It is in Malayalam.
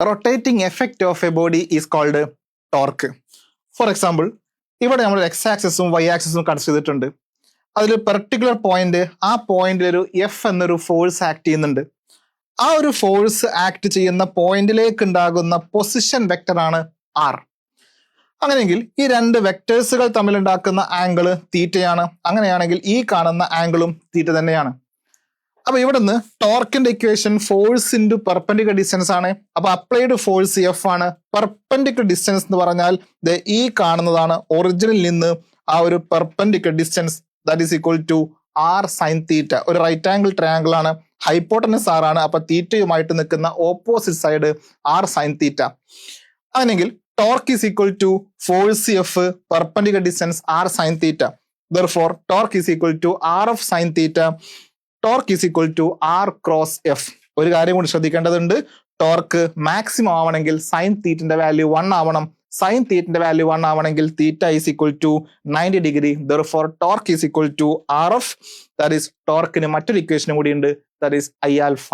Rotating effect of a body is called torque. For example, ഇവിടെ നമ്മൾ എക്സ് ആക്സിസും വൈ ആക്സിസും കൺസിഡർ ചെയ്തിട്ടുണ്ട്. അതിൽ പെർട്ടിക്കുലർ പോയിന്റ്, ആ പോയിന്റിൽ ഒരു എഫ് എന്നൊരു ഫോഴ്സ് ആക്ട് ചെയ്യുന്നുണ്ട്. ആ ഒരു ഫോഴ്സ് ആക്ട് ചെയ്യുന്ന പോയിന്റിലേക്ക് ഉണ്ടാകുന്ന പൊസിഷൻ വെക്ടറാണ് ആർ. അങ്ങനെയെങ്കിൽ ഈ രണ്ട് വെക്ടേഴ്സുകൾ തമ്മിൽ ഉണ്ടാക്കുന്ന ആംഗിള് തീറ്റയാണ്. അങ്ങനെയാണെങ്കിൽ ഈ കാണുന്ന ആംഗിളും തീറ്റ തന്നെയാണ്. അപ്പൊ ഇവിടുന്ന് ടോർക്കിന്റെ equation force into perpendicular distance ആണ്. അപ്പൊ അപ്ലൈഡ് ഫോഴ്സ് എഫ് ആണ്. പെർപെൻഡിക്കുലർ ഡിസ്റ്റൻസ് എന്ന് പറഞ്ഞാൽ ഈ കാണുന്നതാണ് ഒറിജിനിൽ നിന്ന് ആ ഒരു perpendicular distance, that is equal to R sine theta. ഒരു റൈറ്റ് ആംഗിൾ ട്രയാംഗിൾ ആണ്, ഹൈപ്പോട്ടനസ് ആർ ആണ്. അപ്പൊ തീറ്റയുമായിട്ട് നിൽക്കുന്ന opposite side R sine theta. അങ്ങനെയെങ്കിൽ torque is equal to force F perpendicular distance R sine theta. Therefore torque is equal to R F sign theta. Torque is equal to R cross F. ഒരു കാര്യം കൂടി ശ്രദ്ധിക്കേണ്ടതുണ്ട്. ടോർക്ക് മാക്സിമം ആവണമെങ്കിൽ സൈൻ തീറ്റിന്റെ വാല്യൂ 1 ആവണം. സൈൻ തീറ്റിന്റെ വാല്യൂ 1 ആവണമെങ്കിൽ theta is equal to 90 degree. Therefore torque is equal to R F. That is ടോർക്കിന് മറ്റൊരു ഇക്വേഷനും കൂടി ഉണ്ട്, ദാറ്റ് ഈസ് ഐ ആൽഫ.